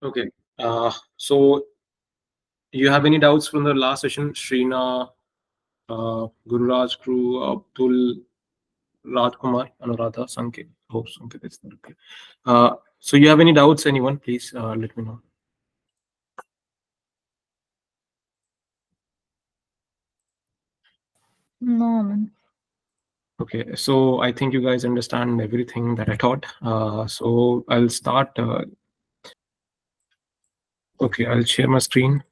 Okay. So you have any doubts from the last session, Srina, Gururaj, Crew, Abdul, Rajkumar, Anuradha, Sanket? Oh, Sanket is there. Okay. So you have any doubts, anyone? Please let me know. No, man. Okay, so I think you guys understand everything that I taught. So I'll start. Okay, I'll share my screen.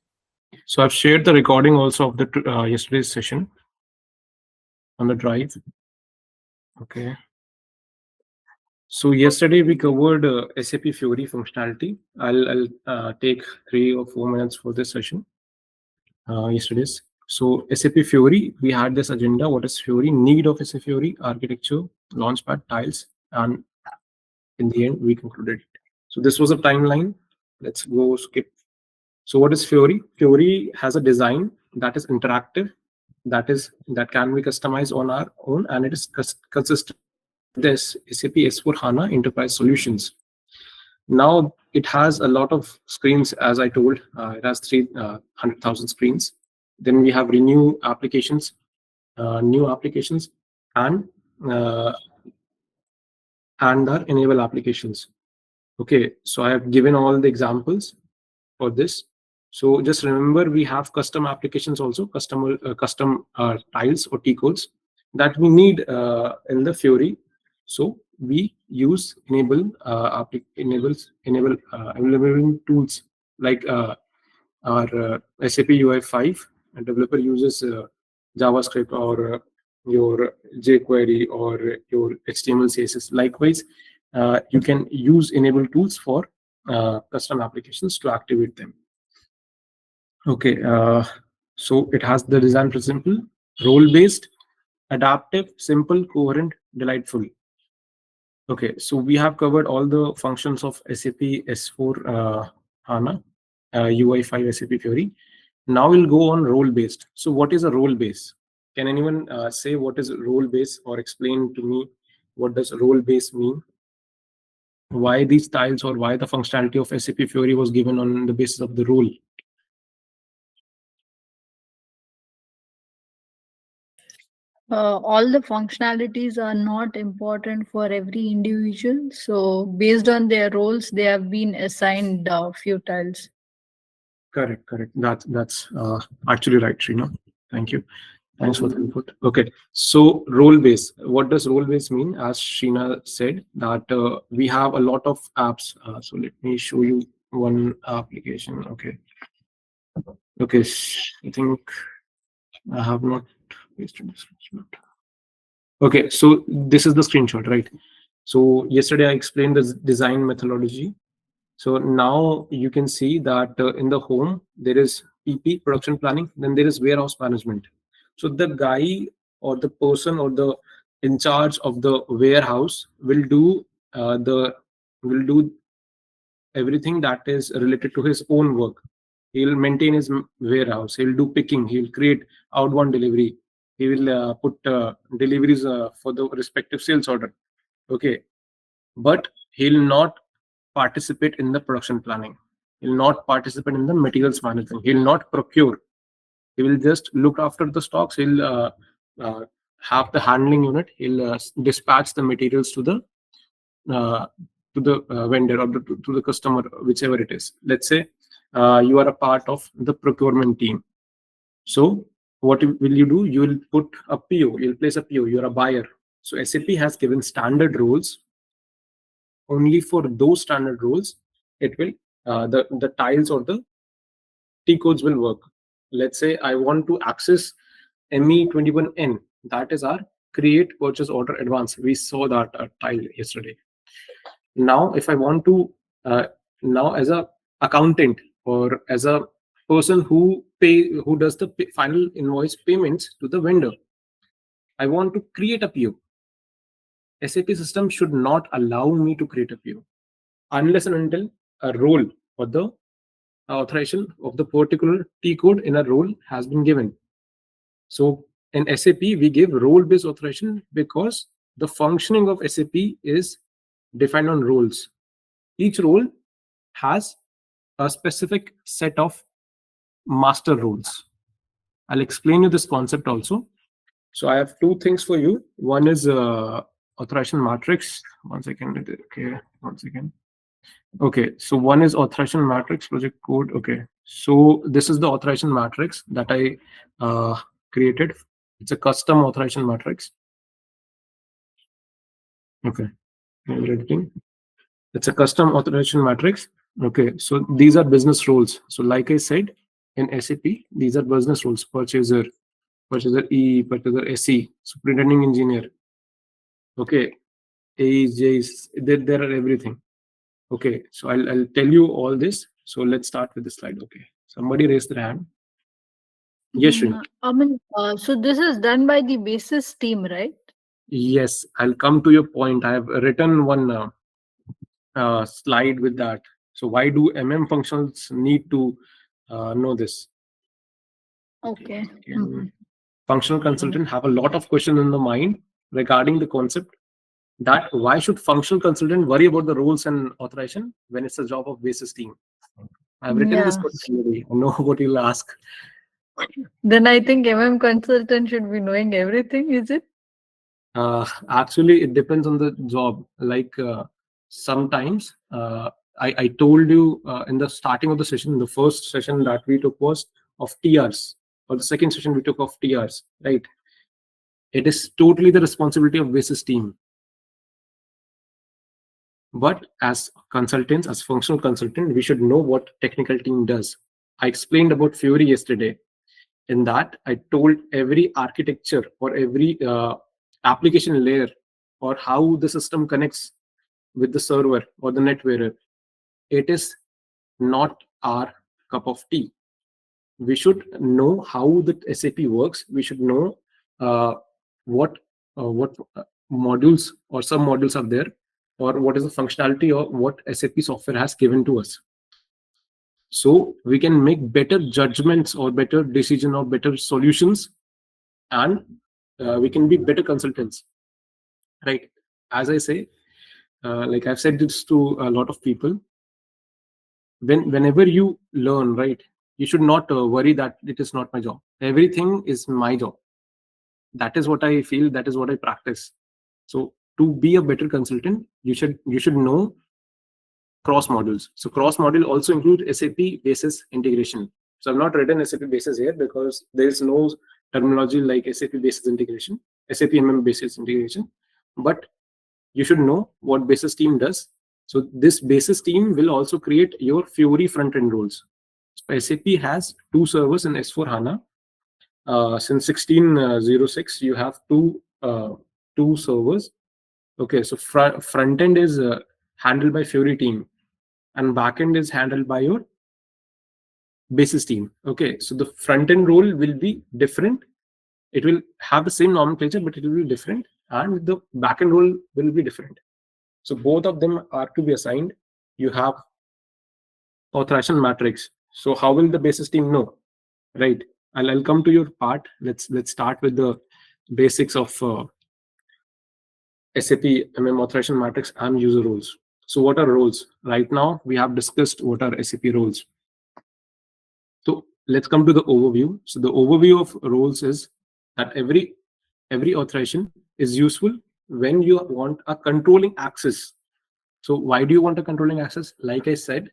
So I've shared the recording also of the yesterday's session on the drive. Okay. So yesterday we covered SAP Fiori functionality. I'll take 3 or 4 minutes for this session. Yesterday's. So SAP Fiori, we had this agenda. What is Fiori? Need of SAP Fiori, architecture, launchpad, tiles, and in the end we concluded it. So this was a timeline. Let's go skip. So what is Fiori? Fiori has a design that is interactive, that can be customized on our own, and it is consistent. This SAP S/4HANA Enterprise Solutions. Now it has a lot of screens, as I told. It has 300,000 screens. Then we have renew applications, new applications, and uh, our enable applications. Okay, so I have given all the examples for this. So just remember, we have custom applications also, custom tiles or T codes that we need in the Fiori. So we use enabling tools like our SAP UI5. A developer uses JavaScript or your jQuery or your HTML CSS. Likewise, you can use enable tools for custom applications to activate them. Okay, so it has the design principle: role-based, adaptive, simple, coherent, delightful. Okay, so we have covered all the functions of SAP S4 HANA, UI5 SAP Fiori. Now we'll go on role-based. So what is a role-base? Can anyone say what is role-base, or explain to me what does role-base mean? Why these styles, or why the functionality of SAP Fiori was given on the basis of the role? All the functionalities are not important for every individual. So based on their roles, they have been assigned few tiles. Correct. That's actually right, Srina. Thank you. Thanks for the input. Okay, so role base. What does role base mean? As Sheena said, that we have a lot of apps. So let me show you one application. Okay. I think I have not pasted this screenshot. Okay, so this is the screenshot, right? So yesterday I explained the design methodology. So now you can see that in the home, there is PP, production planning, then there is warehouse management. So the guy or the person or the in charge of the warehouse the will do everything that is related to his own work. He'll maintain his warehouse. He'll do picking. He'll create outbound delivery. He will put deliveries for the respective sales order. Okay, but he'll not participate in the production planning. He'll not participate in the materials management. He'll not procure. He will just look after the stocks. He'll uh, have the handling unit. He'll dispatch the materials uh, to the vendor, or to the customer, whichever it is. Let's say you are a part of the procurement team. So what will you do? You will put a PO. You'll place a PO. You're a buyer. So SAP has given standard rules. Only for those standard rules, it will the tiles or the T codes will work. Let's say I want to access ME21N. That is our create purchase order advance. We saw that tile yesterday. Now, if I want to now, as a accountant, or as a person who does the final invoice payments to the vendor, I want to create a PO. SAP system should not allow me to create a PO unless and until a role or the authorization of the particular T code in a role has been given. So in SAP, we give role-based authorization because the functioning of SAP is defined on roles. Each role has a specific set of master roles. I'll explain you this concept also. So I have two things for you. One is authorization matrix. One second. Okay, one second. Okay, so one is authorization matrix project code. Okay, so this is the authorization matrix that I created. It's a custom authorization matrix. Okay, editing. It's a custom authorization matrix. Okay, so these are business roles. So like I said, in SAP, these are business roles: purchaser, purchaser E, purchaser SE, superintending engineer. Okay, AJs, there are everything. Okay, so I'll tell you all this. So let's start with the slide. Okay, somebody raised their hand. Yes, Srini. So this is done by the basis team, right? Yes, I'll come to your point. I have written one slide with that. So why do functions need to know this? Okay. Functional consultant have a lot of questions in the mind regarding the concept that why should functional consultant worry about the rules and authorization when it's a job of basis team. I've written this Yeah. already. I know what you'll ask. Then I think consultant should be knowing everything, is it? Actually, it depends on the job. Like sometimes I told you in the starting of the session, the first session that we took was of TRs, or the second session we took of TRs, right? It is totally the responsibility of basis team. But as consultants, as functional consultant, we should know what technical team does. I explained about Fury yesterday. In that, I told every architecture or every application layer or how the system connects with the server or the NetWearer. It is not our cup of tea. We should know how the SAP works. We should know uh, what modules or some modules are there, or what is the functionality or what SAP software has given to us. So we can make better judgments or better decision or better solutions, and we can be better consultants, right? As I say, like I've said this to a lot of people, whenever you learn, right, you should not worry that it is not my job. Everything is my job. That is what I feel, that is what I practice. So to be a better consultant, you should know cross modules. So cross module also include SAP basis integration. So I've not written SAP basis here because there is no terminology like SAP basis integration, SAP basis integration. But you should know what basis team does. So this basis team will also create your Fury front end roles. So SAP has two servers in S4 HANA. Since 1606, you have two servers. Okay, so front end is handled by Fury team, and backend is handled by your basis team. Okay, so the front end role will be different. It will have the same nomenclature, but it will be different, and the backend role will be different. So both of them are to be assigned. You have authorization matrix. So how will the basis team know, right? I'll come to your part. Let's start with the basics of SAP authorization matrix and user roles. So what are roles? Right now we have discussed what are SAP roles. So let's come to the overview. So the overview of roles is that every authorization is useful when you want a controlling access. So why do you want a controlling access? Like I said,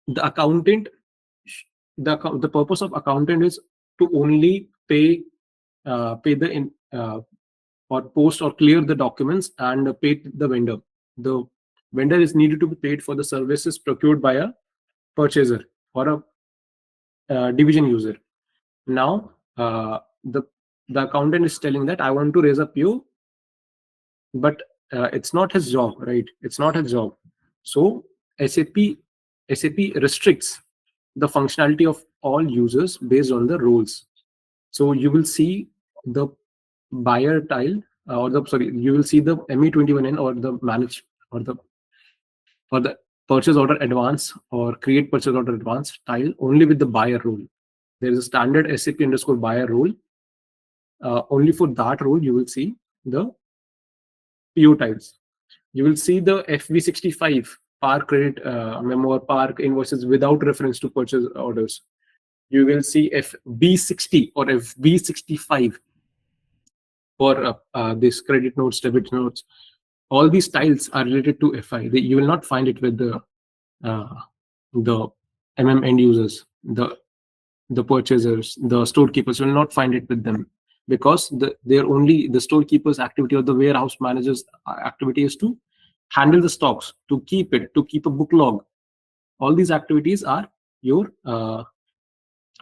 the accountant, the purpose of accountant is to only pay the or post or clear the documents and pay the vendor. The vendor is needed to be paid for the services procured by a purchaser or a division user. Now the accountant is telling that I want to raise a PO, but it's not his job, right? It's not his job. So SAP restricts the functionality of all users based on the roles. So you will see the buyer tile, you will see the ME21N or the manage or the purchase order advance or create purchase order advance tile only with the buyer role. There is a standard SAP underscore buyer role. Only for that role you will see the PO tiles. You will see the FV65 par credit memo or par invoices without reference to purchase orders. You will see FB60 or FB65 for this credit notes, debit notes. All these styles are related to FI. You will not find it with uh, the end users, the purchasers, the storekeepers. You will not find it with them, because they're only the storekeepers' activity or the warehouse managers' activity is to handle the stocks, to keep a book log. All these activities are your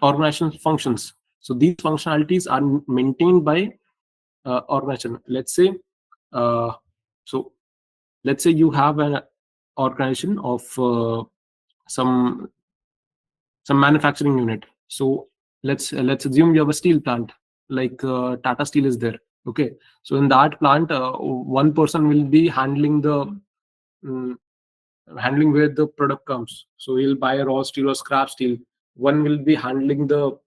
organizational functions. So these functionalities are maintained by organization. Uh, so let's say you have an organization of some manufacturing unit. So let's assume you have a steel plant, like Tata Steel is there. Okay, so in that plant, one person will be mm, handling where the product comes. So he'll buy raw steel or scrap steel. One will be handling the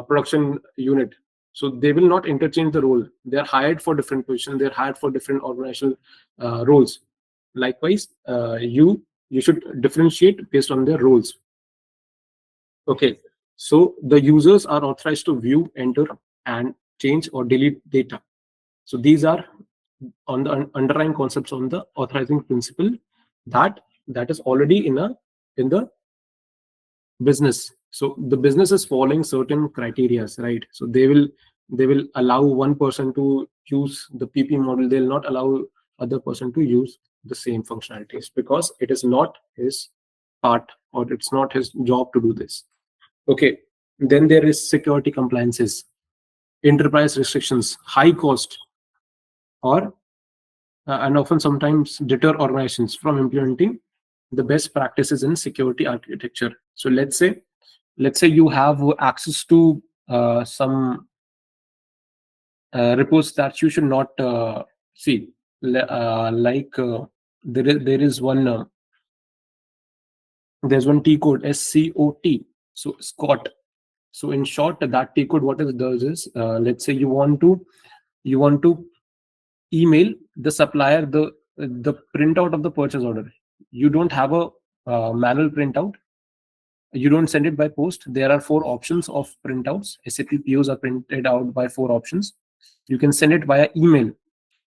production unit. So they will not interchange the role. They are hired for different positions. They are hired for different organizational roles. Likewise, you should differentiate based on their roles. Okay, so the users are authorized to view, enter, and change or delete data. So these are on the underlying concepts on the authorizing principle that is already in the business. So the business is following certain criterias, right? So they will allow one person to use the PP model. They'll not allow other person to use the same functionalities, because it is not his part, or it's not his job to do this. Okay, then there is security compliances, enterprise restrictions, high cost, or and often sometimes deter organizations from implementing the best practices in security architecture. So let's say you have access to some reports that you should not see. Like there is one there's one T code, SCOT. So Scott. So in short, that T code, what it does is, let's say you want to email the supplier the printout of the purchase order. You don't have a manual printout. You don't send it by post. There are 4 options of printouts. SAP POs are printed out by 4 options. You can send it via email.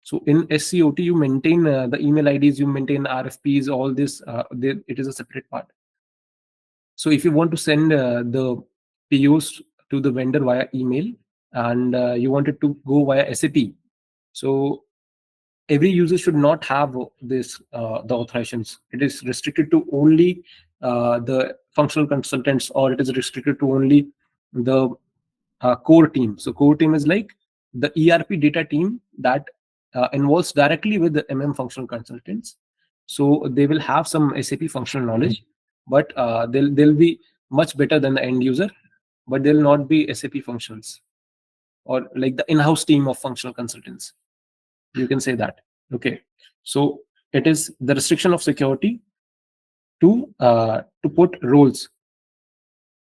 So in SCOT, you maintain the email IDs, you maintain RFPs, all this. It is a separate part. So if you want to send the POs to the vendor via email, and you want it to go via SAP, so every user should not have this the authorizations. It is restricted to only the functional consultants, or it is restricted to only the core team. So core team is like the ERP data team that involves directly with the functional consultants. So they will have some SAP functional knowledge, but they'll be much better than the end user, but they'll not be SAP functionals, or like the in-house team of functional consultants. You can say that. Okay, so it is the restriction of security to put roles.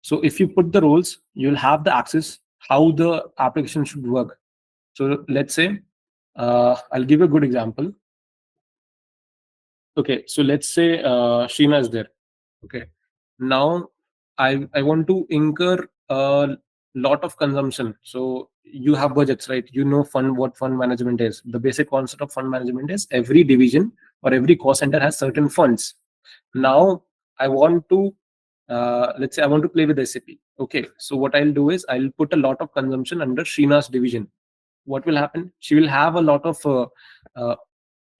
So if you put the roles, you'll have the access how the application should work. So let's say I'll give a good example. Okay, so let's say Sheena is there. Okay, now I want to incur a lot of consumption. So you have budgets, right? You know what fund management is. The basic concept of fund management is every division or every cost center has certain funds. Now I want to let's say I want to play with SAP. Okay, so what I'll do is I'll put a lot of consumption under Sheena's division. What will happen? She will have a lot of uh,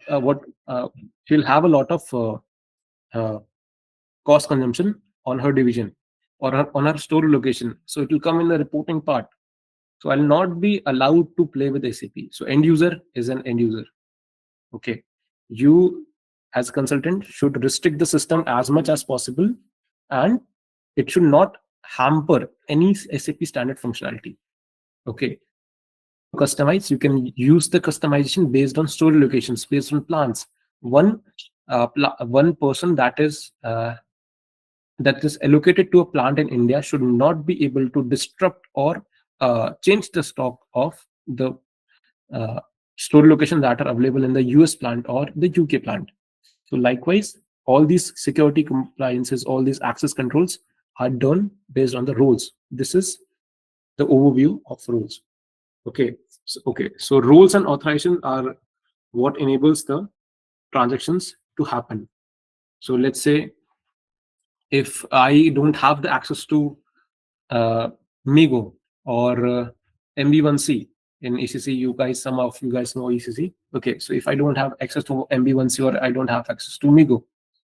what she'll have a lot of uh, cost consumption on her division, or on her store location. So it will come in the reporting part. So I'll not be allowed to play with SAP. So end user is an end user. Okay, you as a consultant should restrict the system as much as possible, and it should not hamper any SAP standard functionality. Okay, customize, you can use the customization based on store locations, based on plants. One person that is allocated to a plant in India should not be able to disrupt or change the stock of the uh, store location that are available in the US plant or the UK plant. So likewise, all these security compliances, all these access controls are done based on the roles. This is the overview of roles. Okay. So roles and authorization are what enables the transactions to happen. So let's say if I don't have the access to Migo or MB1C in ECC, some of you guys know ECC. Okay, so if I don't have access to MB1C or I don't have access to Migo,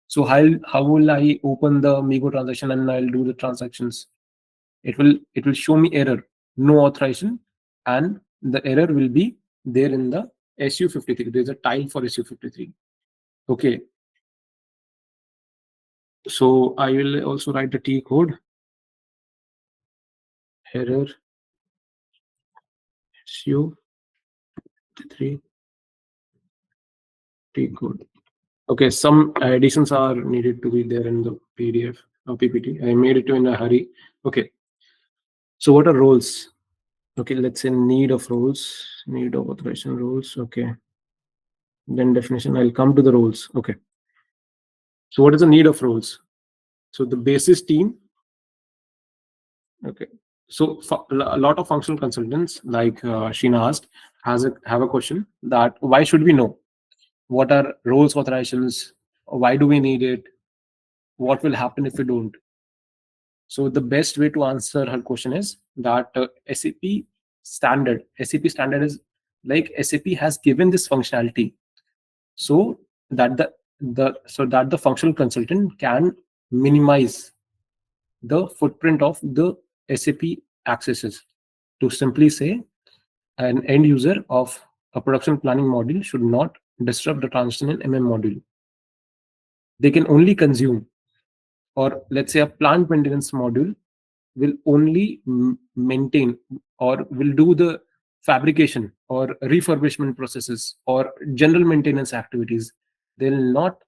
so how will I open the Migo transaction and I'll do the transactions? It will show me error, no authorization, and the error will be there in the SU53. There's a tile for SU53. Okay. So I will also write the T code. Error SU53 T code. Okay, some additions are needed to be there in the PDF or PPT. I made it in a hurry. Okay. So what are roles? Okay, let's say need of roles, need of authorization roles. Okay. Then definition, I'll come to the roles. Okay. So what is the need of roles? So the basis team. Okay. So a lot of functional consultants, like Sheena asked, have a question that why should we know? What are roles authorizations? Why do we need it? What will happen if we don't? So the best way to answer her question is that SAP standard is like SAP has given this functionality so that the functional consultant can minimize the footprint of the SAP accesses. To simply say, an end user of a production planning module should not disrupt the transition in MM module. They can only consume, or let's say a plant maintenance module will only maintain or will do the fabrication or refurbishment processes or general maintenance activities. They will not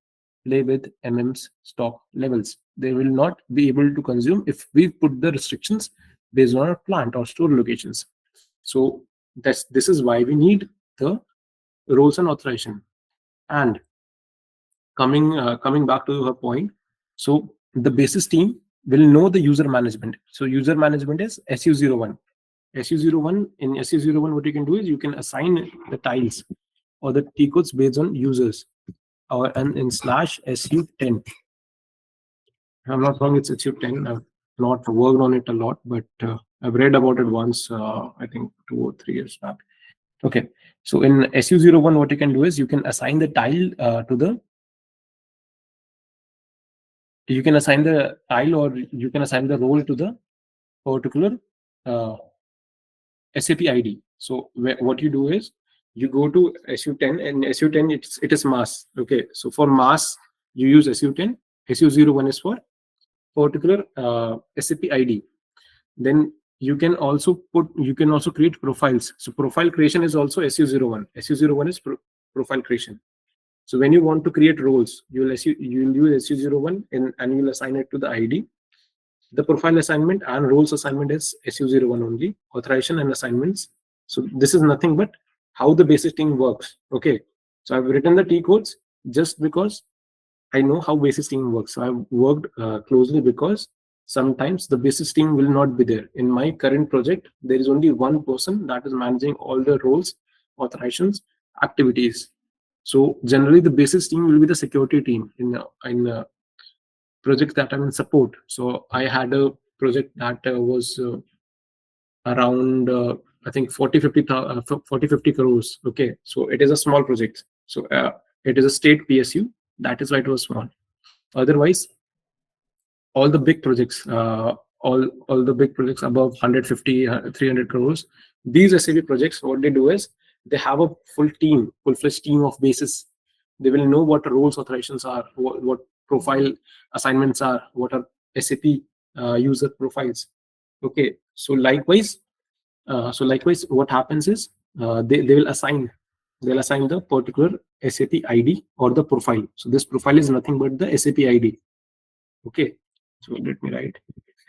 play with MM's stock levels. They will not be able to consume if we put the restrictions based on our plant or store locations. So this is why we need the roles and authorization. And coming back to her point, so the basis team will know the user management. So user management is SU01. SU01, in SU01, what you can do is you can assign the tiles or the T codes based on users, or and in slash SU10. If I'm not wrong, it's SU10. I've not worked on it a lot, but I've read about it once, I think 2 or 3 years back. Okay, so in SU01, what you can do is you can assign the tile to the you can assign the tile or you can assign the role to the particular SAP ID. So what you do is you go to SU10, and SU10 it is mass. Okay, so for mass you use SU10. SU01 is for particular SAP ID. Then you can also create profiles. So profile creation is also SU01. SU01 is profile creation. So when you want to create roles, you'll use SU01 and you'll assign it to the ID. The profile assignment and roles assignment is SU01 only. Authorization and assignments. So this is nothing but how the basis team works. Okay. So I've written the T codes just because I know how basis team works. So I've worked closely because sometimes the basis team will not be there. In my current project, there is only one person that is managing all the roles, authorizations, activities. So generally, the basis team will be the security team in projects that I'm in support. So I had a project that was around I think 50 crores. Okay, so it is a small project. So it is a state PSU. That is why it was small. Otherwise, all the big projects, all the big projects above 150, 300 crores, these SAP projects, what they do is they have a full-fledged team of basis. They will know what roles authorizations are, what profile assignments are, what are SAP user profiles. Okay, so likewise, what happens is they'll assign the particular SAP ID or the profile. So this profile is nothing but the SAP ID. Okay, so let me write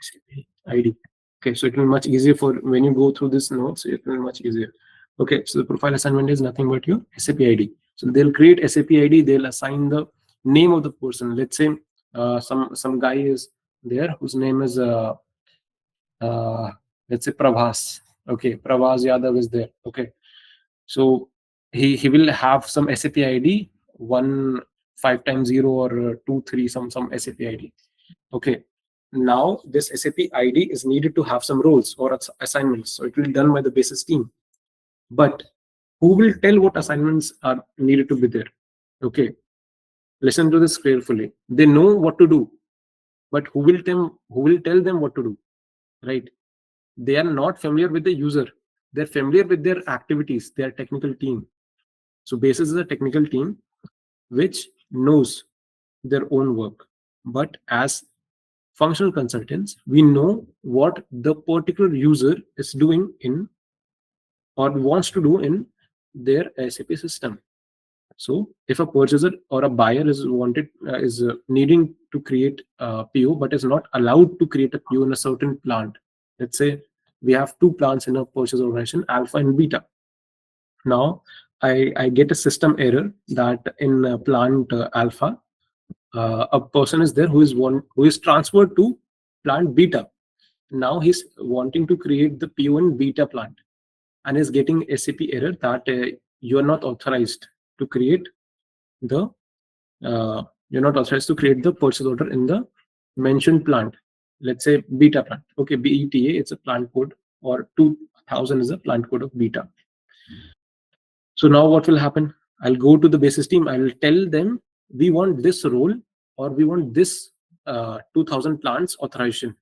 SAP ID. Okay, so it will be much easier for when you go through this notes. It will be much easier. Okay, so the profile assignment is nothing but your SAP ID. So they'll create SAP ID. They'll assign the name of the person. Let's say some guy is there whose name is uh, let's say Prabhas. Okay, Prabhas Yadav is there. Okay, so he will have some SAP ID 15 0 or 23 some SAP ID. Okay, now this SAP ID is needed to have some roles or assignments, so it will be done by the basis team. But who will tell what assignments are needed to be there? Okay, listen to this carefully. They know what to do, but who will tell them what to do? Right? They are not familiar with the user. They're familiar with their activities, their technical team. So basis is a technical team which knows their own work. But as functional consultants, we know what the particular user is doing in or wants to do in their SAP system. So if a purchaser or a buyer is needing to create a PO but is not allowed to create a PO in a certain plant, let's say we have two plants in a purchase organization, alpha and beta. Now I get a system error that in plant alpha, a person is there who is transferred to plant beta. Now he's wanting to create the PO in beta plant and is getting SAP error that you are not authorized to create the you're not authorized to create the purchase order in the mentioned plant. Let's say beta plant. Okay, BETA, it's a plant code, or 2000 is a plant code of beta. So now what will happen? I'll go to the basis team. I'll tell them we want this role or we want this 2000 plants authorization.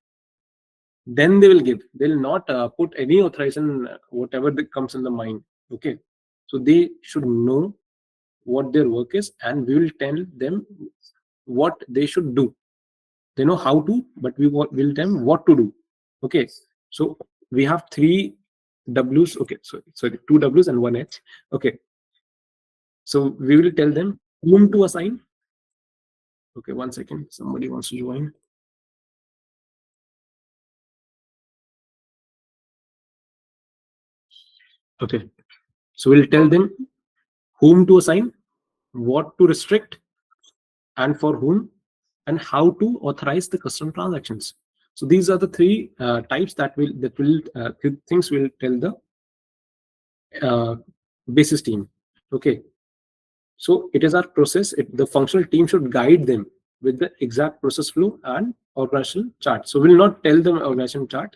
Then they will give. They'll not put any authorization, whatever that comes in the mind. Okay, so they should know what their work is, and we will tell them what they should do. They know how to, but will tell them what to do. Okay, so we have three W's. Okay, sorry, two W's and one H. Okay, so we will tell them whom to assign. Okay, 1 second. Somebody wants to join. Okay, so we'll tell them whom to assign, what to restrict, and for whom, and how to authorize the custom transactions. So these are the three types that will things will tell the basis team. Okay, so it is our process. The functional team should guide them with the exact process flow and organizational chart. So we'll not tell them organizational chart.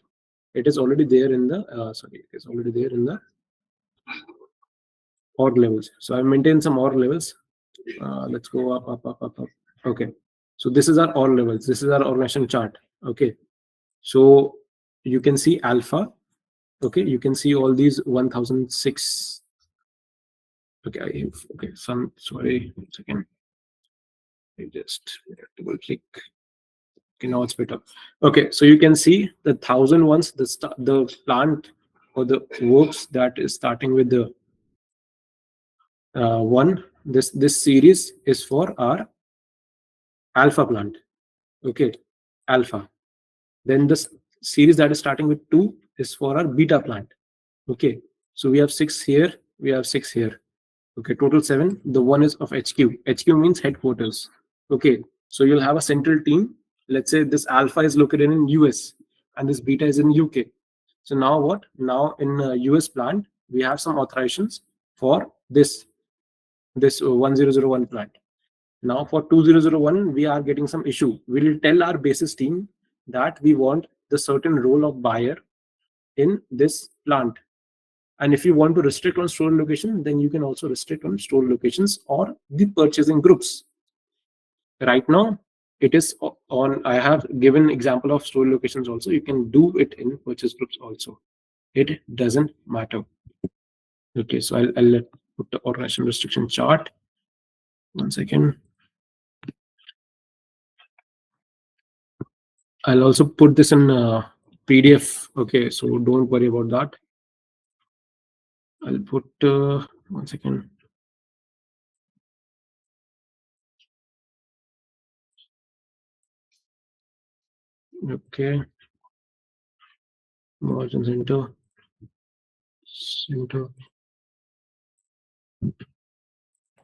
It is already there in the org levels. So I maintain some org levels. Let's go up. Okay, so this is our org levels. This is our organization chart. Okay, so you can see alpha. Okay, you can see all these 1006. Okay, sorry, 1 second. I just double click. Okay, now it's better. Okay, so you can see the 1001s, the plant or the works that is starting with the one. This series is for our alpha plant. Okay, alpha. Then this series that is starting with 2 is for our beta plant. Okay, so we have 6 here, we have 6 here. Okay, total 7. The one is of HQ. HQ means headquarters. Okay, so you'll have a central team. Let's say this alpha is located in US and this beta is in UK. So now what? Now in US plant, we have some authorizations for this 1001 plant. Now for 2001, we are getting some issue. We will tell our basis team that we want the certain role of buyer in this plant. And if you want to restrict on store location, then you can also restrict on store locations or the purchasing groups. Right now, it is on. I have given example of store locations also. You can do it in purchase groups also. It doesn't matter. Okay, so I'll put the organization restriction chart. 1 second. I'll also put this in PDF. Okay, so don't worry about that. I'll put 1 second. Okay, margin center.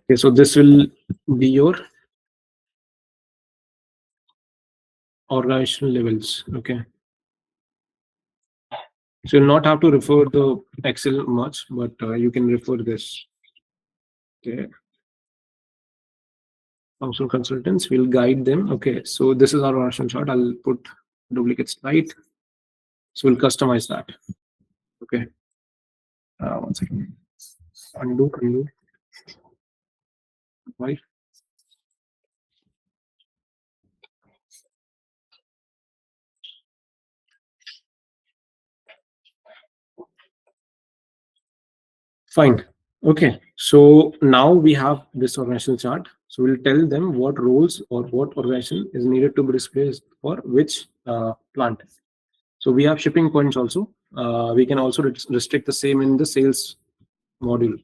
Okay, so this will be your organizational levels. Okay. So you'll not have to refer the Excel much, but you can refer this. Okay. Functional consultants will guide them. Okay. So this is our organizational chart. I'll put duplicate slide. So we'll customize that. Okay. One second. Undo. Right. Fine. Okay. So now we have this organizational chart. So we'll tell them what roles or what organization is needed to be displayed for which plant. So we have shipping points also. We can also restrict the same in the sales module.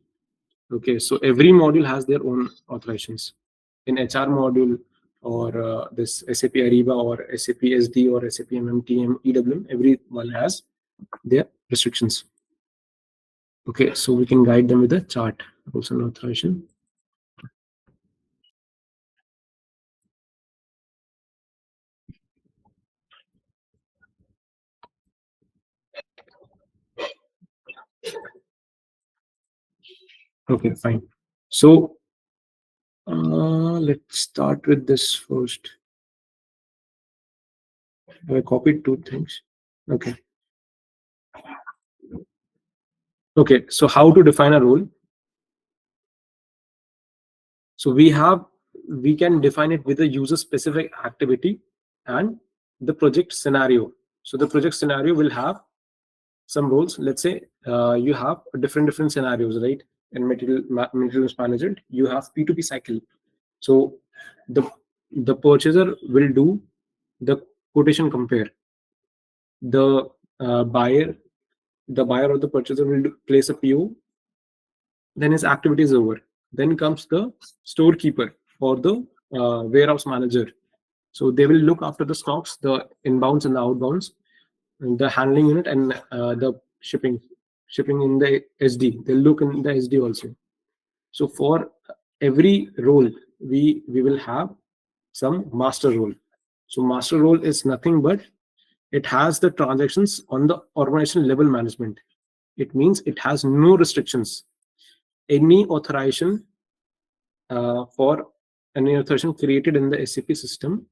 Okay. So every module has their own authorizations. In HR module or this SAP Ariba or SAP SD or SAP MMTM, EWM, everyone has their restrictions. Okay, so we can guide them with a chart. Rules and authorization. Okay, fine. So let's start with this first. I copied two things. Okay. Okay, so how to define a role? So we can define it with a user specific activity and the project scenario. So the project scenario will have some roles. Let's say you have different scenarios, right? In materials management, you have P2P cycle. So the purchaser will do the quotation compare. The buyer or the purchaser will place a PO. Then his activity is over. Then comes the storekeeper or the warehouse manager. So they will look after the stocks, the inbounds and the outbounds, and the handling unit, and the shipping in the SD. They'll look in the SD also. So for every role, we will have some master role. So master role is nothing but it has the transactions on the organization level management. It means it has no restrictions. Any authorization for any authorization created in the SAP system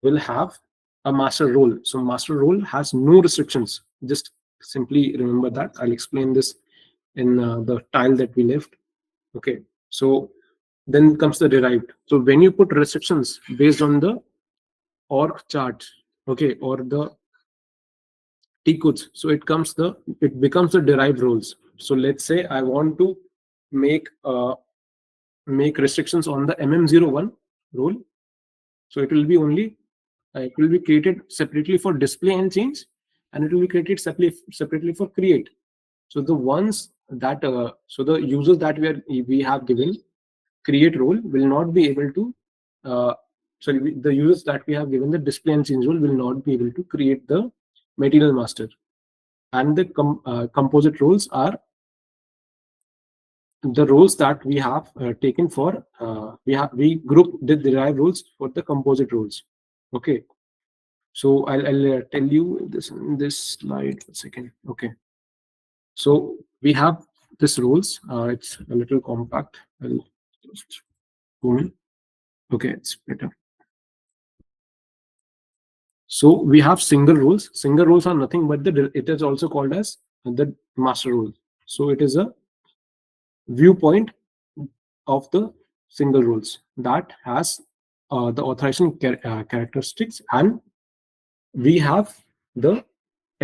will have a master role. So master role has no restrictions. Just simply remember that. I'll explain this in the tile that we left. Okay. So then comes the derived. So when you put restrictions based on the org chart, okay, or the T codes, so it becomes the derived roles. So let's say I want to make restrictions on the MM01 role. So it will be only it will be created separately for display and change, and it will be created separately for create. So the ones that so the users that we have given create role will not be able to the users that we have given the display and change role will not be able to create the material master. And the composite roles are the roles that we have taken for we group the derived roles for the composite roles. Okay, so I'll tell you this in this slide for a second. Okay, so we have this roles. It's a little compact. I'll just zoom in. Okay, it's better. So we have single roles. Single roles are nothing but it is also called as the master role. So it is a viewpoint of the single roles that has the authorization characteristics, and we have the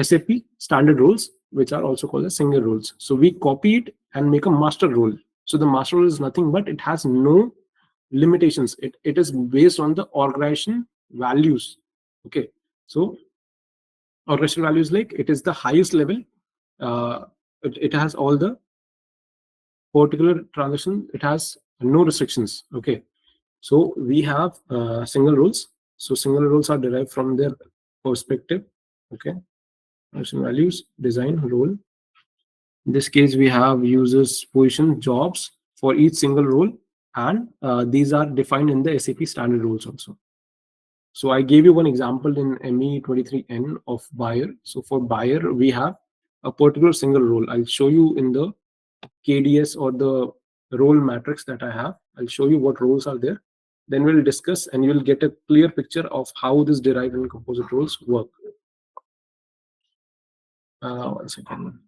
SAP standard roles, which are also called as single roles. So we copy it and make a master role. So the master role is nothing but it has no limitations. It is based on the organization values. Okay, so organization values, like it is the highest level. It has all the particular transaction. It has no restrictions. Okay, so we have single roles. So single roles are derived from their perspective. Okay, organization values, design, role. In this case, we have users, position, jobs for each single role, and these are defined in the SAP standard rules also. So I gave you one example in ME23N of buyer. So for buyer, we have a particular single role. I'll show you in the KDS or the role matrix that I have. I'll show you what roles are there. Then we'll discuss and you'll get a clear picture of how this derived and composite roles work. One second.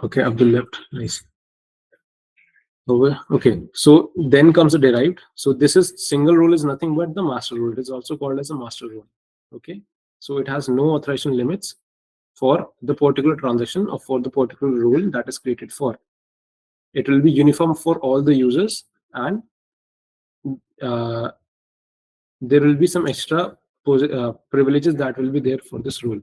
Okay, Abdul left. Nice. Over. Okay, so then comes the derived. So this is single role is nothing but the master role. It is also called as a master role. Okay, so it has no authorization limits for the particular transaction or for the particular role that is created for. It will be uniform for all the users, and uh, there will be some extra privileges that will be there for this role.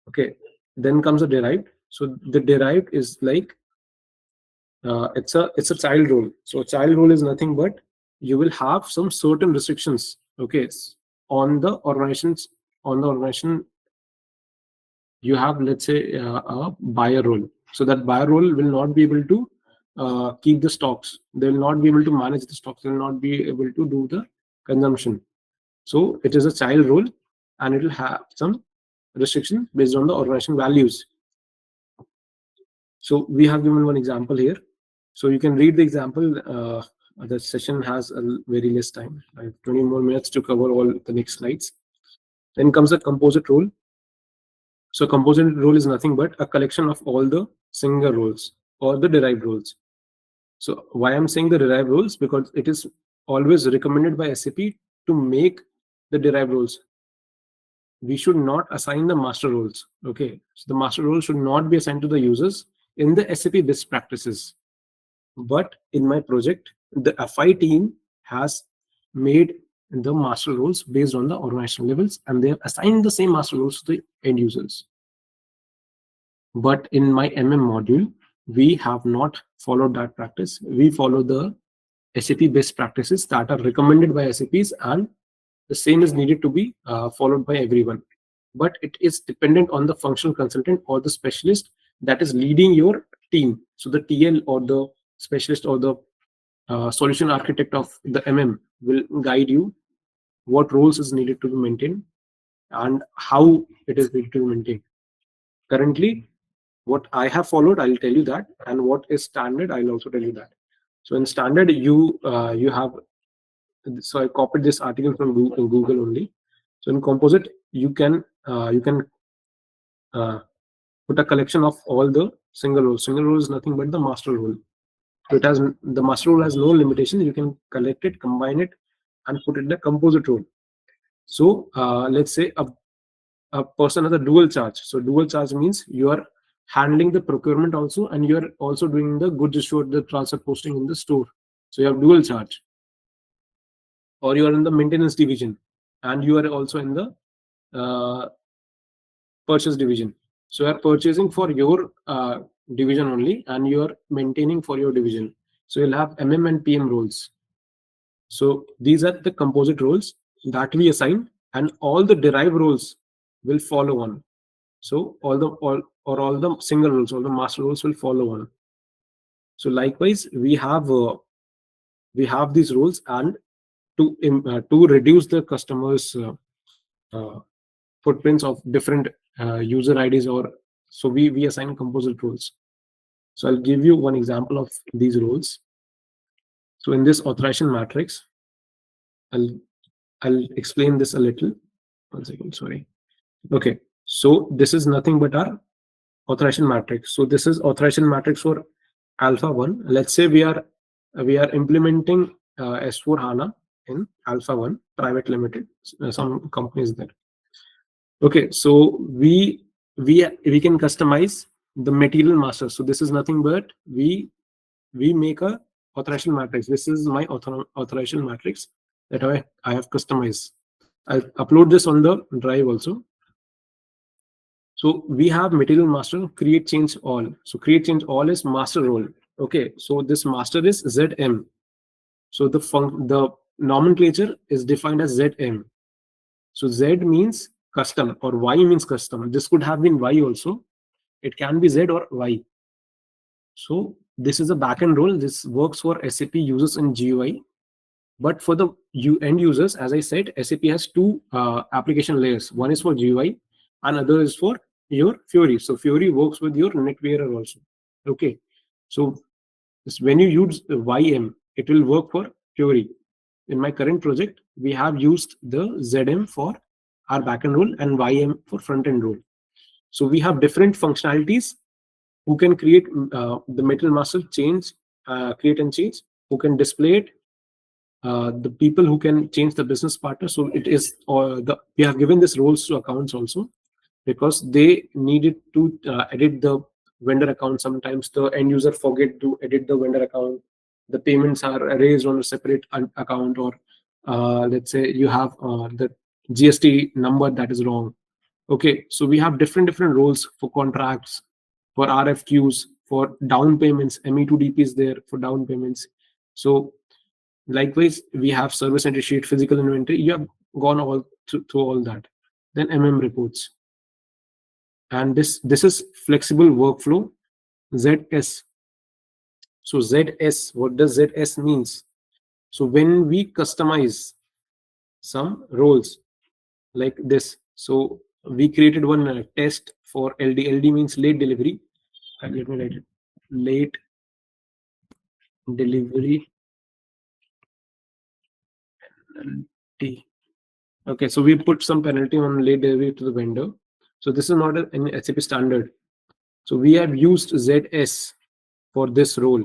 Okay, then comes the derived. So the derived is like it's a child role. So a child role is nothing but you will have some certain restrictions, okay, on the organizations. On the organization, you have, let's say, a buyer role. So that buyer role will not be able to keep the stocks. They will not be able to manage the stocks. They will not be able to do the consumption. So it is a child role, and it will have some restriction based on the organization values. So we have given one example here. So you can read the example. The session has a very less time. I have 20 more minutes to cover all the next slides. Then comes the composite role. So composite role is nothing but a collection of all the single roles or the derived roles. So why I'm saying the derived roles? Because it is always recommended by SAP to make the derived roles. We should not assign the master roles. Okay, so the master role should not be assigned to the users in the SAP best practices. But in my project, the FI team has made the master roles based on the organizational levels, and they have assigned the same master roles to the end users. But in my module, we have not followed that practice. We follow the SAP best practices that are recommended by SAPs, and the same is needed to be followed by everyone. But it is dependent on the functional consultant or the specialist that is leading your team. So the TL or the specialist or the solution architect of the will guide you what roles is needed to be maintained and how it is needed to be maintained. Currently, what I have followed, I'll tell you that, and what is standard, I'll also tell you that. So in standard, you have. So I copied this article from Google only. So in composite, you can put a collection of all the single roles. Single role is nothing but the master role. So it has the master role has no limitation. You can collect it, combine it, and put it in a composite role. So let's say a person has a dual charge. So dual charge means you are handling the procurement also, and you are also doing the goods issued, the transfer posting in the store. So you have dual charge. Or you are in the maintenance division, and you are also in the purchase division. So you are purchasing for your division only, and you are maintaining for your division. So you'll have and PM roles. So these are the composite roles that we assign, and all the derived roles will follow on. So all the single roles, all the master roles will follow on. So likewise, we have these roles, and to reduce the customers' footprints of different user IDs, or so we assign composite roles. So I'll give you one example of these roles. So in this authorization matrix, I'll explain this a little. One second, sorry. Okay, so this is nothing but our authorization matrix. So this is authorization matrix for Alpha 1. Let's say we are implementing S4 HANA in Alpha 1 Private Limited, some companies there. Okay, so we can customize the material master. So this is nothing but we make a authorization matrix. This is my authorization matrix that I have customized. I'll upload this on the drive also. So we have material master, create change all. So create change all is master role. Okay, so this master is ZM. So the nomenclature is defined as ZM. So Z means custom, or Y means custom. This could have been Y also. It can be Z or Y. So this is a backend role. This works for SAP users in GUI. But for the end users, as I said, SAP has two application layers. One is for GUI, and other is for your Fiori. So Fiori works with your NetWearer also. Okay. So when you use YM, it will work for Fiori. In my current project, we have used the ZM for our backend role and YM for front end role. So we have different functionalities who can create the metal master change, create and change, who can display it, the people who can change the business partner. So it is we have given this roles to accounts also, because they needed to edit the vendor account. Sometimes the end user forget to edit the vendor account, the payments are raised on a separate account, or let's say you have the GST number that is wrong. Okay, so we have different roles for contracts, for RFQs, for down payments. ME2DP is there for down payments. So likewise, we have service entry sheet, physical inventory. You have gone all through all that. Then reports, and this is flexible workflow, ZS. So ZS, what does ZS means? So when we customize some roles like this, so we created one test for LD. LD means late delivery. And let me write it. Late delivery penalty. Okay, so we put some penalty on late delivery to the vendor. So this is not an SAP standard. So we have used ZS for this role.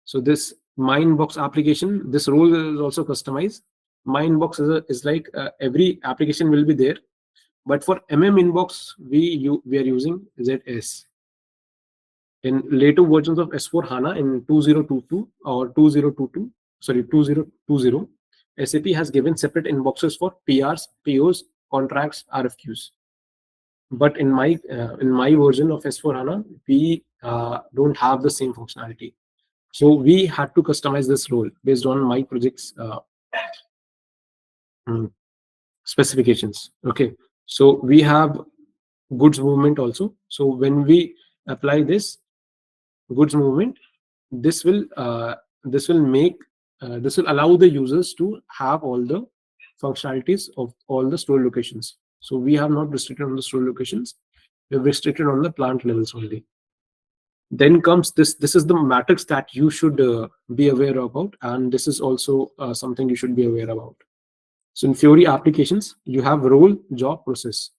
So this my inbox application, this role is also customized. My inbox is like every application will be there, but for inbox we are using ZS. In later versions of S4 HANA in 2022 or 2022, sorry 2020, SAP has given separate inboxes for PRs, POs, contracts, RFQs. But in my version of S4 HANA, we don't have the same functionality. So we had to customize this role based on my project's specifications. Okay, so we have goods movement also. So when we apply this goods movement, this will make this will allow the users to have all the functionalities of all the store locations. So we have not restricted on the store locations, we have restricted on the plant levels only. Then comes this is the matrix that you should be aware about, and this is also something you should be aware about. So in Fiori applications, you have role, job, process.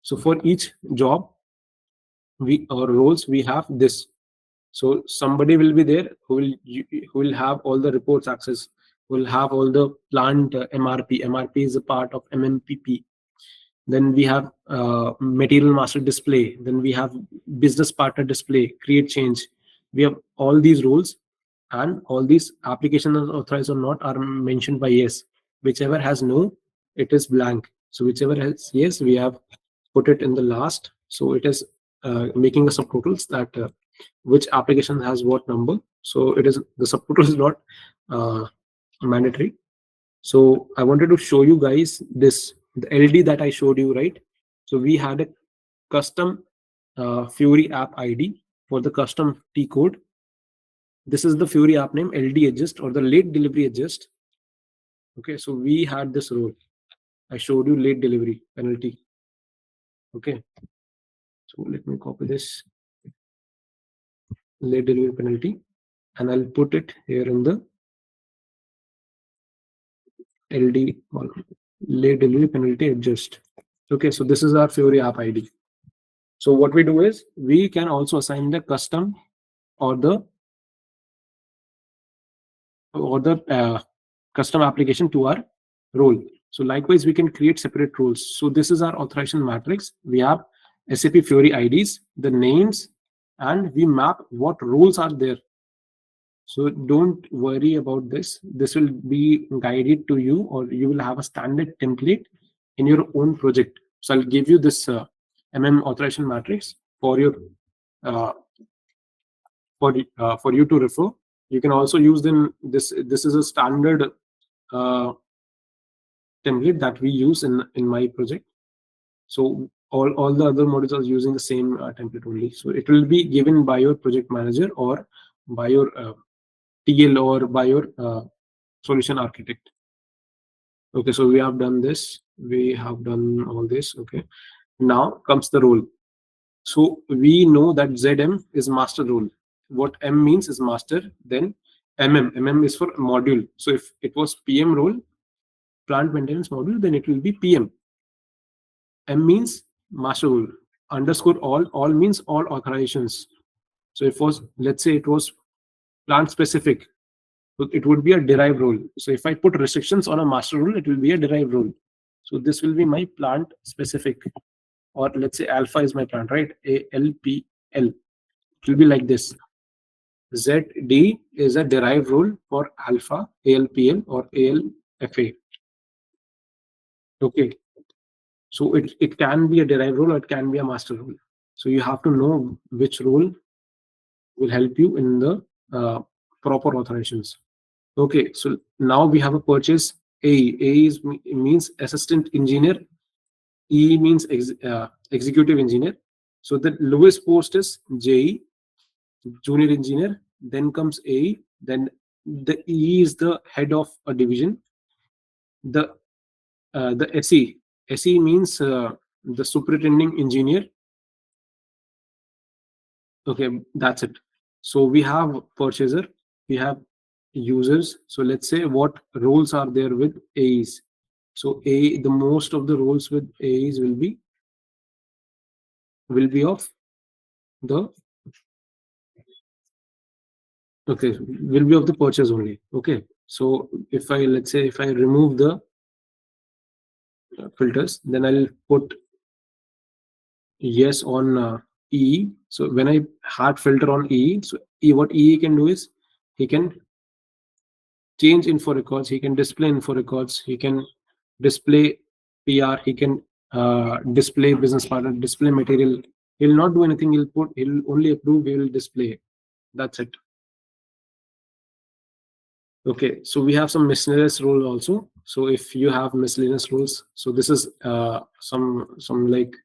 So for each job or roles, we have this. So somebody will be there who will have all the reports access, will have all the plant MRP. MRP is a part of MMPP. Then we have material master display. Then we have business partner display, create change. We have all these roles, and all these applications are authorized or not are mentioned by yes. Whichever has no, it is blank. So whichever has yes, we have put it in the last. So it is making a subtotals that which application has what number. So it is the subtotal is not mandatory. So I wanted to show you guys this, the LD that I showed you, right? So we had a custom Fiori app ID for the custom T code. This is the Fiori app name, LD adjust, or the late delivery adjust. Okay, so we had this role. I showed you late delivery penalty. Okay, so let me copy this late delivery penalty, and I'll put it here in the LD column, late delivery penalty adjust. Okay, so this is our Fiori app ID. So what we do is we can also assign the custom or the custom application to our role. So likewise, we can create separate roles. So this is our authorization matrix. We have SAP Fiori IDs, the names, and we map what roles are there. So don't worry about this. This will be guided to you, or you will have a standard template in your own project. So I'll give you this authorization matrix for your for you to refer. You can also use them. This is a standard template that we use in my project. So all the other modules are using the same template only. So it will be given by your project manager or by your TL or by your solution architect. Okay, so we have done this. We have done all this. Okay, now comes the role. So we know that ZM is master role. What M means is master. Then MM is for module. So if it was PM role, plant maintenance module, then it will be PM. M means master role. Underscore all means all authorizations. So if was, let's say it was plant specific, so it would be a derived role. So if I put restrictions on a master rule, it will be a derived role. So this will be my plant specific, or let's say alpha is my plant, right? ALPL. It will be like this. ZD is a derived role for alpha, ALPL, or ALFA. Okay. So it can be a derived role or it can be a master role. So you have to know which role will help you in the proper authorizations. Okay, so now we have a purchase A. A is means assistant engineer. E means executive engineer. So the lowest post is JE, junior engineer. Then comes A. Then the E is the head of a division. The SE. SE means the superintending engineer. Okay, that's it. So we have purchaser, we have users. So let's say what roles are there with AEs. So the most of the roles with AEs will be of the will be of the purchase only. Okay, so if I, let's say if I remove the filters, then I'll put yes on EE. So when I hard filter on EE, so what EE can do is he can change info records, he can display info records, he can display PR, he can display business partner, display material. He'll not do anything, he'll only approve, he will display. That's it. Okay, so we have some miscellaneous rules also. So if you have miscellaneous rules, so this is some like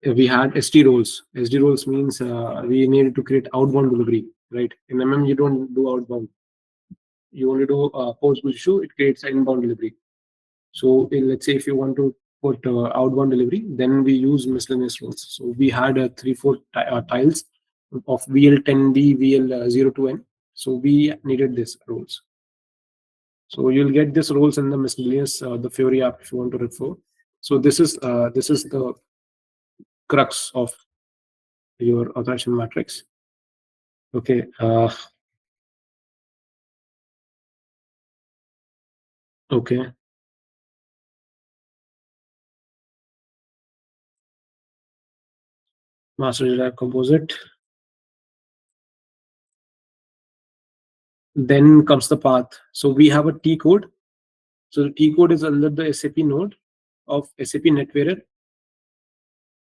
we had SD roles. SD roles means we needed to create outbound delivery, right? In MM, you don't do outbound. You only do post issue. It creates an inbound delivery. So let's say if you want to put outbound delivery, then we use miscellaneous roles. So we had 3-4 tiles of VL10B, VL02N. So we needed this roles. So you'll get this roles in the miscellaneous, the Fiori app if you want to refer. So this is the crux of your authorization matrix. Okay. Okay. Master data composite. Then comes the path. So we have a T code. So the T code is under the SAP node of SAP NetWearer.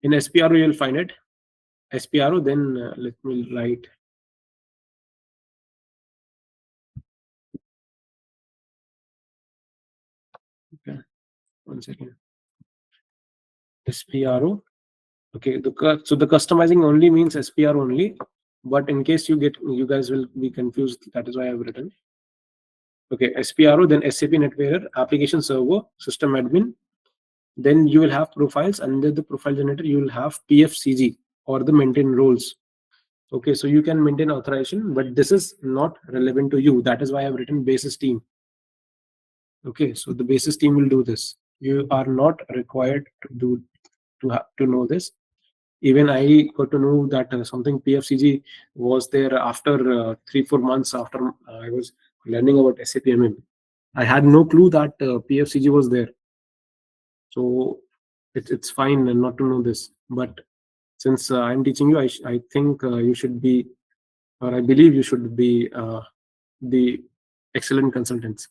In SPRO, you'll find it. SPRO, then let me write. Okay, 1 second. SPRO. Okay, so the customizing only means SPRO only. But in case you guys will be confused, that is why I've written. Okay, SPRO, then SAP NetWearer, application server, system admin. Then you will have profiles. Under the profile generator, you will have PFCG or the maintain roles. Okay, so you can maintain authorization, but this is not relevant to you. That is why I've written basis team. Okay, so the basis team will do this. You are not required to know this. Even I got to know that something PFCG was there after 3-4 months after I was learning about SAP MM. I had no clue that PFCG was there. So it's fine not to know this. But since I'm teaching you, I think you should be, or I believe you should be the excellent consultants.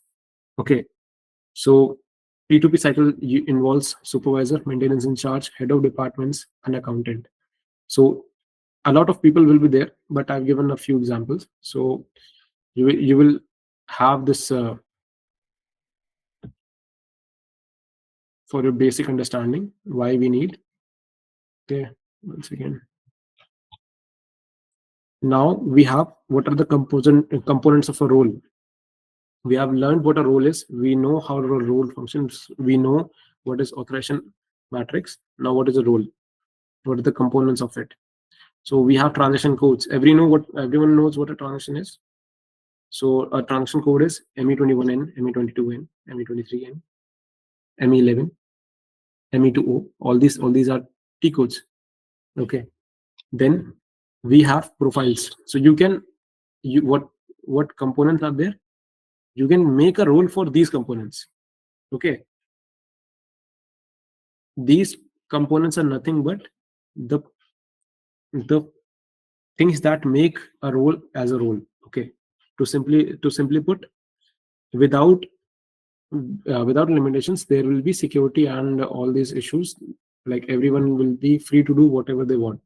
Okay, so P2P cycle involves supervisor, maintenance in charge, head of departments, and accountant. So a lot of people will be there, but I've given a few examples. So you will have this for your basic understanding why we need. Okay, once again. Now we have what are the components of a role. We have learned what a role is. We know how a role functions. We know what is authorization matrix. Now what is a role? What are the components of it? So we have transaction codes. Everyone knows what a transaction is. So a transaction code is ME21N, ME22N, ME23N, ME11, ME2O. All these are T codes. Okay. Then we have profiles. So what components are there? You can make a role for these components. Okay. These components are nothing but the things that make a role as a role. Okay. To simply put, without limitations, there will be security and all these issues. Like everyone will be free to do whatever they want.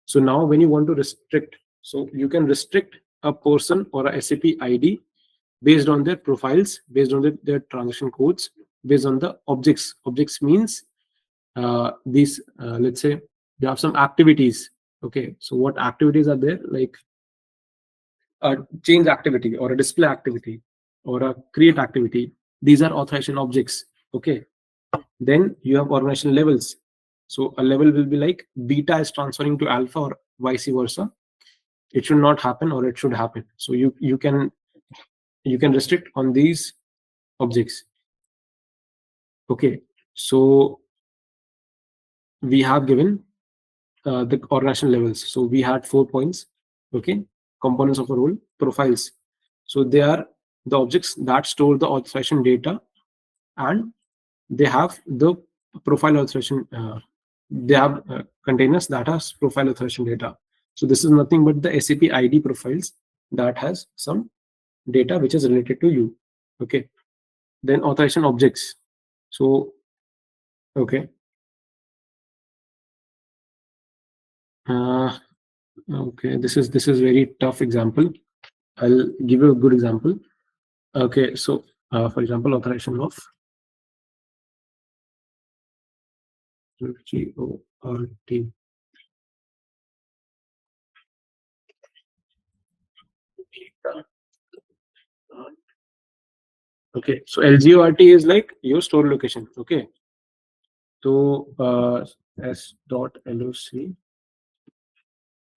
So now when you want to restrict, so you can restrict a person or a SAP ID based on their profiles, based on their transaction codes, based on the objects. Objects means these, let's say you have some activities. Okay, so what activities are there? Like a change activity or a display activity or a create activity. These are authorization objects. Okay, then you have organization levels. So a level will be like beta is transferring to alpha or vice versa. It should not happen or it should happen. So you can restrict on these objects. Okay, so we have given the organization levels. So we had 4 points. Okay, components of a role. Profiles, so they are the objects that store the authorization data, and they have the profile authorization. They have containers that has profile authorization data. So this is nothing but the SAP ID profiles that has some data which is related to you. Okay, then authorization objects. So okay, okay, this is very tough example. I'll give you a good example. Okay, so for example, authorization of GORT. Okay, so LGORT is like your store location. Okay, so s.loc,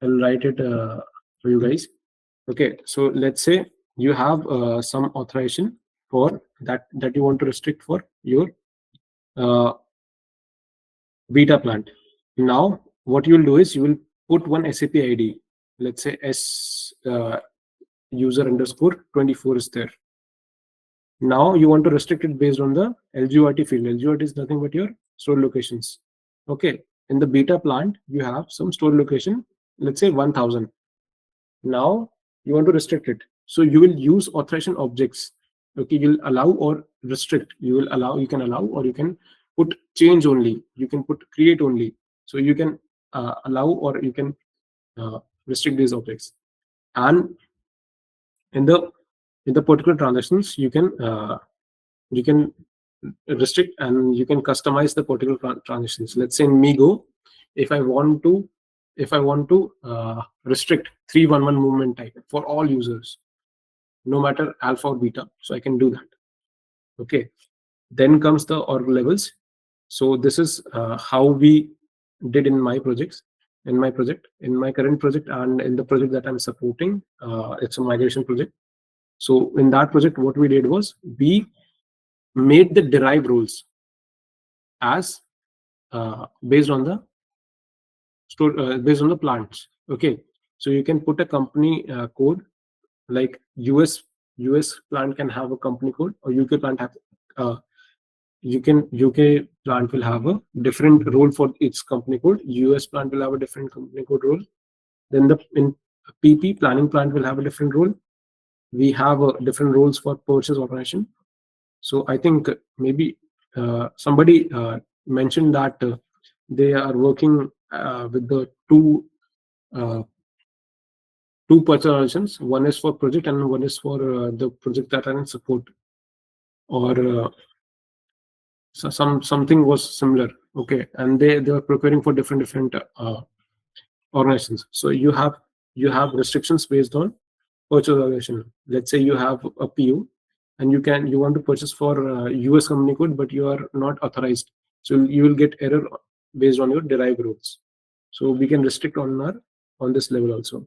I'll write it for you guys. Okay, so let's say you have some authorization for that you want to restrict for your uh, beta plant. Now what you will do is you will put one SAP ID. Let's say user underscore 24 is there. Now you want to restrict it based on the LGORT field. LGORT is nothing but your store locations. Okay, in the beta plant you have some store location, let's say 1000. Now you want to restrict it, so you will use authorization objects. Okay, you'll allow or restrict. You can allow or you can put change only, you can put create only. So you can allow or you can restrict these objects. And in the particular transactions you can restrict and you can customize the particular transitions. Let's say in Migo, if I want to restrict 311 movement type for all users, no matter alpha or beta, so I can do that. Okay, then comes the org levels. So this is how we did in my project, in my current project, and in the project that I'm supporting. It's a migration project. So in that project, what we did was we made the derived roles as based on the based on the plants. Okay, so you can put a company code, like US plant can have a company code, or UK plant have UK plant will have a different role for its company code. US plant will have a different company code role. Then in PP planning plant will have a different role. We have different roles for purchase organization. So I think maybe somebody mentioned that they are working with the uh, two purchase organizations. One is for project and one is for the project that are in support. Or something was similar. Okay, and they were procuring for different organizations. So you have restrictions based on purchase organization. Let's say you have a PU, and you want to purchase for US company code, but you are not authorized. So you will get error based on your derived rules. So we can restrict on this level also.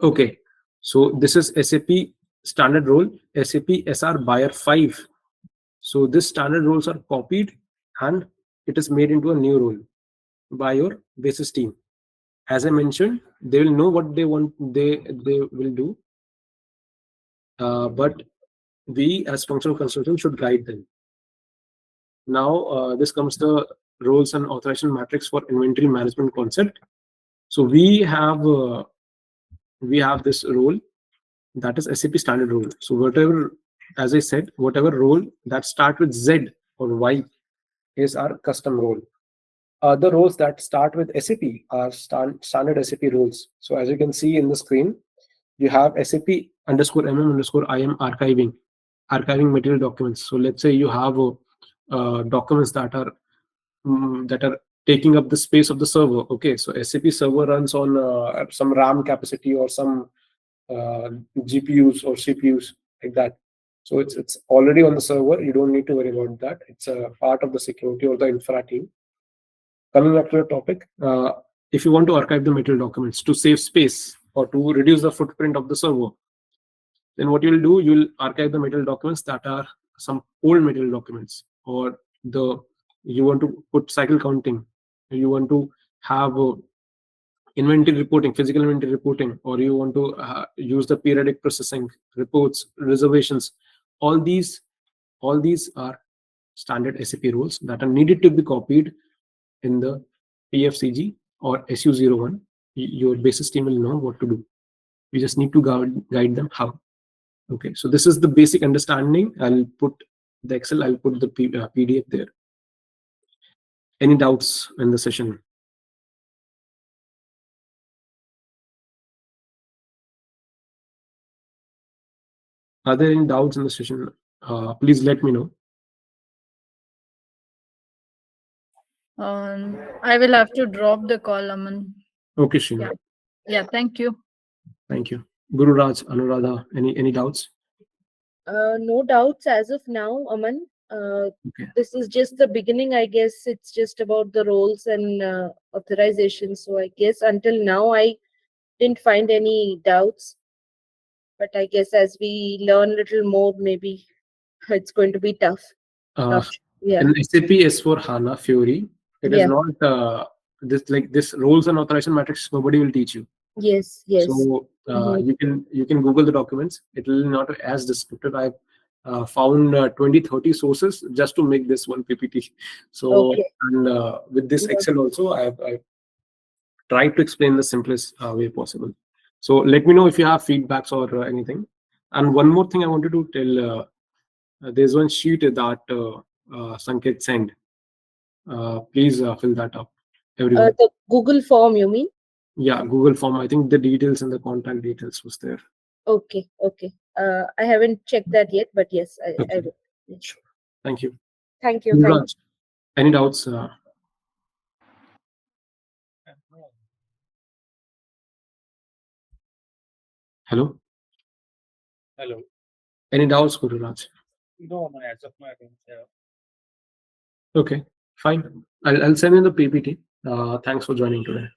Okay, so this is SAP standard role, SAP SR Buyer 5. So this standard roles are copied and it is made into a new role by your basis team. As I mentioned, they will know what they want, they will do, but we as functional consultants should guide them. Now, this comes the roles and authorization matrix for inventory management concept. So we have this role, that is SAP standard role. So whatever, as I said, whatever role that start with Z or Y is our custom role. Other roles that start with SAP are standard SAP roles. So as you can see in the screen, you have SAP underscore MM underscore IM archiving material documents. So let's say you have documents that are taking up the space of the server. Okay, so SAP server runs on some RAM capacity or some GPUs or CPUs like that. So it's already on the server. You don't need to worry about that. It's a part of the security or the infra team. Coming back to the topic, if you want to archive the material documents to save space or to reduce the footprint of the server, then what you'll do, you'll archive the material documents that are some old material documents, or the you want to put cycle counting, you want to have inventory reporting, physical inventory reporting, or you want to use the periodic processing, reports, reservations. All these are standard SAP rules that are needed to be copied in the PFCG or SU01. Your basis team will know what to do. You just need to guide them how. Okay, so this is the basic understanding. I'll put the Excel, I'll put the PDF there. Any doubts in the session? Are there any doubts in the session? Please let me know. I will have to drop the call, Aman. Okay, Srina. Yeah, thank you. Thank you. Guru Raj, Anuradha, any doubts? No doubts as of now, Aman. Okay. This is just the beginning, I guess. It's just about the roles and authorization. So I guess until now, I didn't find any doubts. But I guess as we learn a little more, maybe it's going to be tough. Yeah. In SAP S4 HANA Fiori, it is not this roles and authorization matrix. Nobody will teach you. Yes. So you can Google the documents. It will not be as descriptive. I've found 20-30 sources just to make this one PPT. So and with this Excel also, I've tried to explain the simplest way possible. So let me know if you have feedbacks or anything. And one more thing I wanted to tell. There's one sheet that Sanket sent. Please fill that up, everyone. The Google form, you mean? Yeah, Google form. I think the details and the contact details was there. Okay. I haven't checked that yet, but yes, I will. Sure. Thank you. Thank you. Raj, any doubts? Hello? Any doubts, Guru Raj? No, as of now, I think. Okay, fine. I'll send in the PPT. Thanks for joining today.